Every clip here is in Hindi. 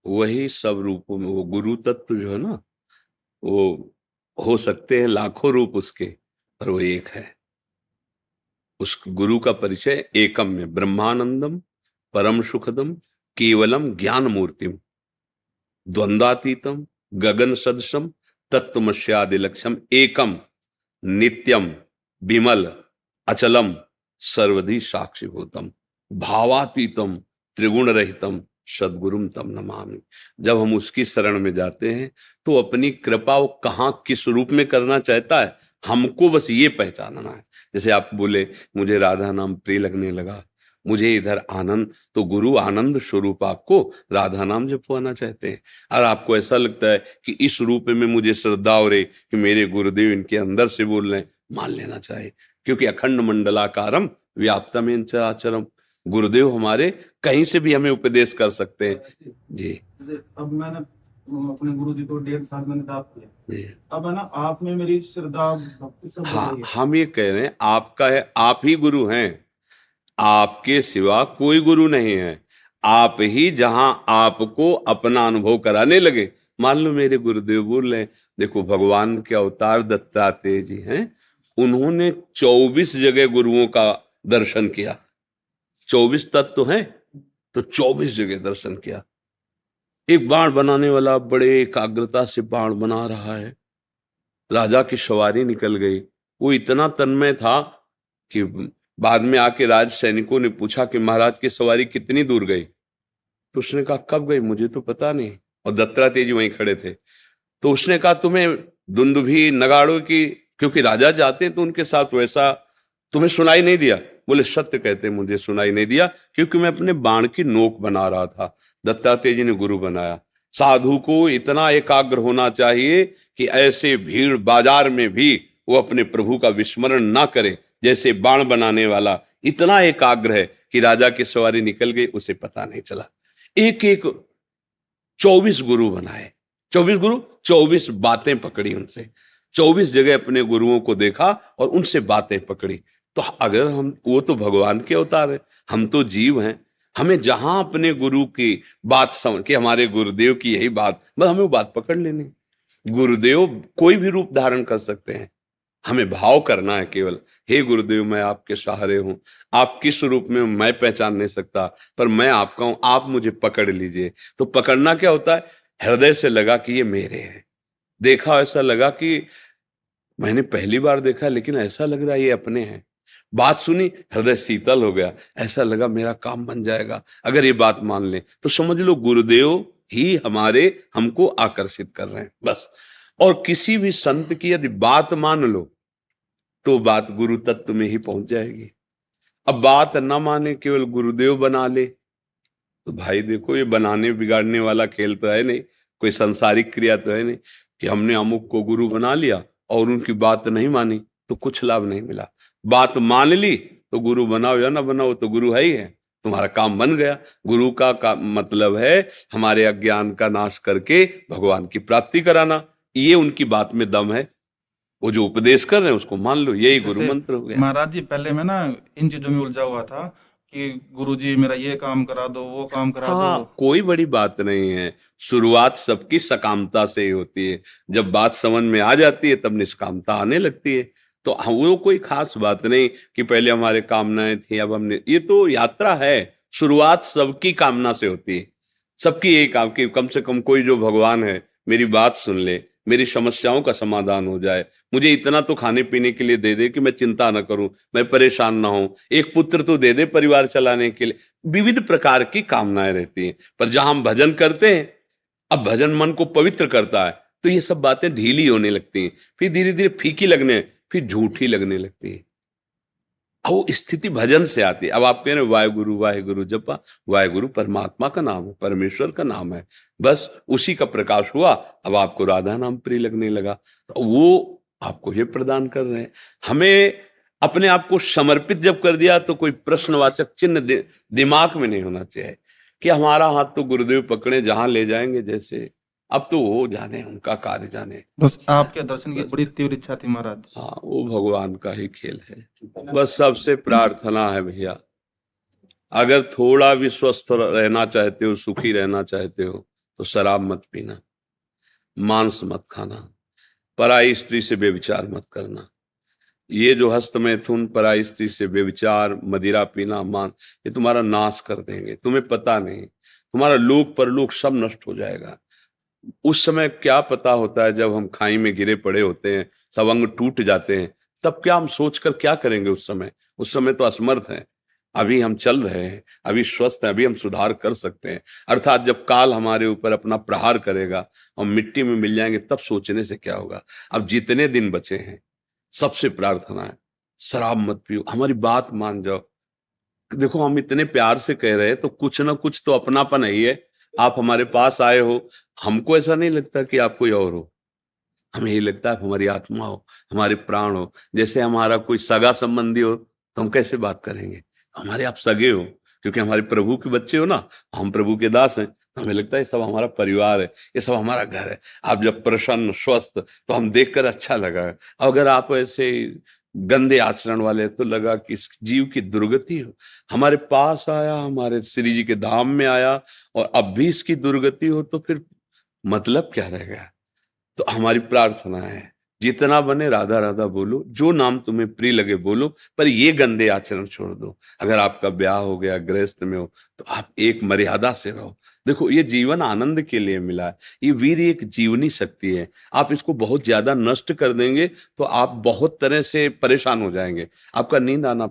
वही सब रूपों में वो गुरु तत्व जो है ना, वो हो सकते हैं लाखों रूप उसके, पर वो एक है। उस गुरु का परिचय एकम में, ब्रह्मानंदम परम सुखदम केवलम ज्ञान मूर्तिम द्वंद्वातीतम गगन सदृशम तत्वमस्यादि लक्ष्यम एकम नित्यम विमल अचलम सर्वधि साक्षीभूतम भावातीतम त्रिगुण रहितम सद्गुरुम तम नमामि। जब हम उसकी शरण में जाते हैं तो अपनी कृपा वो कहाँ किस रूप में करना चाहता है, हमको बस ये पहचानना है। जैसे आप बोले मुझे राधा नाम प्रिय लगने लगा, मुझे इधर आनंद, तो गुरु आनंद स्वरूप आपको राधा नाम जपवाना चाहते हैं। और आपको ऐसा लगता है कि इस रूप में मुझे श्रद्धा हो रही कि मेरे गुरुदेव इनके अंदर से बोल रहे हैं, मान लेना चाहिए, क्योंकि अखंड मंडलाकारम व्याप्तमेन चराचरम, गुरुदेव हमारे कहीं से भी हमें उपदेश कर सकते हैं जी। जैसे अब मैंने अपने गुरु जी को 1.5 साल मैंने दाप किया जी, अब है ना, आप में मेरी श्रद्धा भक्ति सब बढ़ हाँ, गई है। हम ये कह रहे हैं आपका है, आप ही गुरु हैं, आपके सिवा कोई गुरु नहीं है। आप ही जहां आपको अपना अनुभव कराने लगे, मान लो मेरे गुरुदेव बोल रहे हैं, देखो भगवान के अवतार दत्तात्रेय जी हैं, उन्होंने 24 जगह गुरुओं का दर्शन किया। 24 तत्व हैं तो 24 जगह दर्शन किया। एक बाण बनाने वाला बड़े एकाग्रता से बाण बना रहा है, राजा की सवारी निकल गई, वो इतना तन्मय था कि बाद में आके राज सैनिकों ने पूछा कि महाराज की सवारी कितनी दूर गई, तो उसने कहा कब गई मुझे तो पता नहीं, और दत्तात्रेय जी वहीं खड़े थे। तो उसने कहा तुम्हें दुंदुभी नगाड़ों की, क्योंकि राजा जाते हैं तो उनके साथ वैसा, तुम्हें सुनाई नहीं दिया? बोले सत्य कहते मुझे सुनाई नहीं दिया, क्योंकि मैं अपने बाण की नोक बना रहा था। दत्तात्रेय जी ने गुरु बनाया। साधु को इतना एकाग्र होना चाहिए कि ऐसे भीड़ बाजार में भी वो अपने प्रभु का विस्मरण ना करे, जैसे बाण बनाने वाला इतना एकाग्र है कि राजा की सवारी निकल गई उसे पता नहीं चला। एक एक 24 गुरु बनाए, 24 गुरु, 24 बातें पकड़ी उनसे, 24 जगह अपने गुरुओं को देखा और उनसे बातें पकड़ी। तो अगर हम, वो तो भगवान के अवतार है, हम तो जीव हैं, हमें जहां अपने गुरु की बात समझ के, हमारे गुरुदेव की यही बात, बस हमें वो बात पकड़ लेनी। गुरुदेव कोई भी रूप धारण कर सकते हैं, हमें भाव करना है केवल, हे गुरुदेव मैं आपके सहारे हूं, आप किस रूप में मैं पहचान नहीं सकता, पर मैं आपका हूं, आप मुझे पकड़ लीजिए। तो पकड़ना क्या होता है? हृदय से लगा कि ये मेरे हैं, देखा ऐसा लगा कि मैंने पहली बार देखा लेकिन ऐसा लग रहा है ये अपने हैं, बात सुनी हृदय शीतल हो गया, ऐसा लगा मेरा काम बन जाएगा अगर ये बात मान ले, तो समझ लो गुरुदेव ही हमारे, हमको आकर्षित कर रहे हैं बस। और किसी भी संत की यदि बात मान लो तो बात गुरु तत्व में ही पहुंच जाएगी। अब बात न माने केवल गुरुदेव बना ले, तो भाई देखो ये बनाने बिगाड़ने वाला खेल तो है नहीं, कोई सांसारिक क्रिया तो है नहीं कि हमने अमुक को गुरु बना लिया और उनकी बात नहीं मानी तो कुछ लाभ नहीं मिला। बात मान ली तो गुरु बनाओ या ना बनाओ तो गुरु है ही है, तुम्हारा काम बन गया। गुरु का मतलब है हमारे अज्ञान का नाश करके भगवान की प्राप्ति कराना, ये उनकी बात में दम है। वो जो उपदेश कर रहे हैं उसको मान लो, यही गुरु जैसे मंत्र हो गया। महाराज जी पहले मैं ना इन चीजों में उलझा हुआ था कि गुरु जी मेरा ये काम करा दो, वो काम करा दो। हाँ, कोई बड़ी बात नहीं है, शुरुआत सबकी सकामता से ही होती है, जब बात समझ में आ जाती है तब निष्कामता आने लगती है। तो वो कोई खास बात नहीं कि पहले हमारे कामनाएं थी अब हमने, ये तो यात्रा है, शुरुआत सबकी कामना से होती है। सबकी यही काम कि कम से कम कोई जो भगवान है मेरी बात सुन ले, मेरी समस्याओं का समाधान हो जाए, मुझे इतना तो खाने पीने के लिए दे दे कि मैं चिंता ना करूं, मैं परेशान ना हूं, एक पुत्र तो दे दे परिवार चलाने के लिए। विविध प्रकार की कामनाएं रहती हैं, पर जहां हम भजन करते हैं, अब भजन मन को पवित्र करता है तो ये सब बातें ढीली होने लगती हैं, फिर धीरे धीरे फीकी लगने, फिर झूठी लगने लगती है। वो स्थिति भजन से आती है। अब आप कह रहे वाहे गुरु जपा, वाहे गुरु परमात्मा का नाम है, परमेश्वर का नाम है, बस उसी का प्रकाश हुआ, अब आपको राधा नाम प्रिय लगने लगा, तो वो आपको ये प्रदान कर रहे हैं। हमें अपने आप को समर्पित जब कर दिया तो कोई प्रश्नवाचक चिन्ह दिमाग में नहीं होना चाहिए कि हमारा हाथ तो गुरुदेव पकड़े जहां ले जाएंगे जैसे, अब तो वो जाने, उनका कार्य जाने। बस आपके दर्शन की बस, बड़ी तीव्र इच्छा थी महाराज। हाँ, वो भगवान का ही खेल है। बस सबसे प्रार्थना है भैया, अगर थोड़ा भी स्वस्थ रहना चाहते हो, सुखी रहना चाहते हो, तो शराब मत पीना, मांस मत खाना, पराई स्त्री से व्यभिचार मत करना। ये जो हस्त मैथुन, पराई स्त्री से व्यभिचार, मदिरा पीना, मान, ये तुम्हारा नाश कर देंगे। तुम्हें पता नहीं, तुम्हारा लोक परलोक सब नष्ट हो जाएगा। उस समय क्या पता होता है, जब हम खाई में गिरे पड़े होते हैं, सब अंग टूट जाते हैं, तब क्या हम सोचकर क्या करेंगे उस समय? उस समय तो असमर्थ हैं। अभी हम चल रहे हैं, अभी स्वस्थ हैं, अभी हम सुधार कर सकते हैं। अर्थात जब काल हमारे ऊपर अपना प्रहार करेगा, हम मिट्टी में मिल जाएंगे, तब सोचने से क्या होगा। अब जितने दिन बचे हैं, सबसे प्रार्थना है, शराब मत पियो, हमारी बात मान जाओ। देखो, हम इतने प्यार से कह रहे हैं तो कुछ ना कुछ तो अपनापन है ही है। आप हमारे पास आए हो, हमको ऐसा नहीं लगता कि आप कोई और हो, हमें यही लगता है हमारी आत्मा हो, हमारे प्राण हो। जैसे हमारा कोई सगा संबंधी हो तो हम कैसे बात करेंगे? हमारे आप सगे हो, क्योंकि हमारे प्रभु के बच्चे हो ना, हम प्रभु के दास हैं, तो हमें लगता है ये सब हमारा परिवार है, ये सब हमारा घर है। आप जब प्रसन्न स्वस्थ, तो हम देखकर अच्छा लगा। अगर आप ऐसे गंदे आचरण वाले, तो लगा कि इस जीव की दुर्गति हो, हमारे पास आया, हमारे श्री जी के धाम में आया, और अब भी इसकी दुर्गति हो, तो फिर मतलब क्या रह गया? तो हमारी प्रार्थना है, जितना बने राधा राधा बोलो, जो नाम तुम्हें प्रिय लगे बोलो, पर ये गंदे आचरण छोड़ दो। अगर आपका ब्याह हो गया, गृहस्थ में हो, तो आप एक मर्यादा से रहो। देखो, ये जीवन आनंद के लिए मिला है, ये वीर एक जीवनी शक्ति है। आप इसको बहुत ज्यादा नष्ट कर देंगे तो आप बहुत तरह से परेशान हो जाएंगे। आपका नींद आना,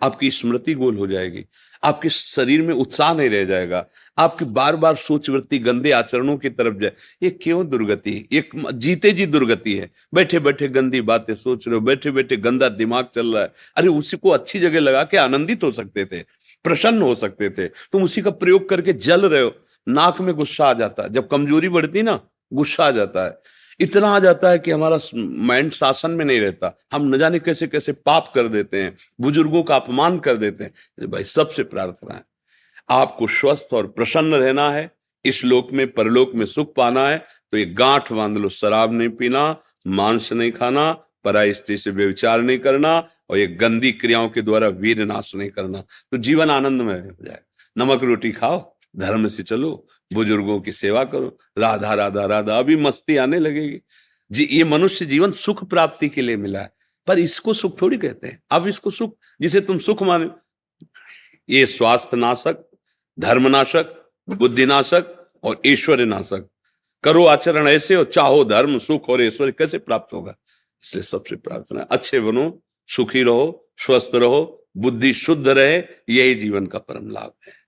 आपकी स्मृति गोल हो जाएगी, आपके शरीर में उत्साह नहीं रह जाएगा, आपकी बार बार सोच वृत्ति गंदे आचरणों की तरफ जाए। ये क्यों दुर्गति? एक जीते जी दुर्गति है। बैठे बैठे गंदी बातें सोच रहे हो, बैठे बैठे गंदा दिमाग चल रहा है। अरे उसी को अच्छी जगह लगा के आनंदित हो सकते थे, प्रसन्न हो सकते थे। तुम उसी का प्रयोग करके जल रहे हो। नाक में गुस्सा आ जाता है, जब कमजोरी बढ़ती ना, गुस्सा आ जाता है। इतना आ जाता है कि हमारा माइंड शासन में नहीं रहता, हम न जाने कैसे कैसे पाप कर देते हैं, बुजुर्गों का अपमान कर देते हैं। भाई, सबसे प्रार्थना है, आपको स्वस्थ और प्रसन्न रहना है, इस लोक में परलोक में सुख पाना है, तो ये गांठ बांध लो, शराब नहीं पीना, मांस नहीं खाना, पराई स्त्री से व्यभिचार नहीं करना, और ये गंदी क्रियाओं के द्वारा वीर नाश नहीं करना, तो जीवन आनंदमय हो जाए। नमक रोटी खाओ, धर्म से चलो, बुजुर्गों की सेवा करो, राधा राधा राधा, अभी मस्ती आने लगेगी जी। ये मनुष्य जीवन सुख प्राप्ति के लिए मिला है, पर इसको सुख थोड़ी कहते हैं। अब इसको सुख, जिसे तुम सुख माने, ये स्वास्थ्य नाशक, धर्मनाशक, बुद्धिनाशक और ऐश्वर्य नाशक। करो आचरण ऐसे, और चाहो धर्म सुख और ऐश्वर्य कैसे प्राप्त होगा? इसलिए सबसे प्रार्थना है, अच्छे बनो, सुखी रहो, स्वस्थ रहो, बुद्धि शुद्ध रहे, यही जीवन का परम लाभ है।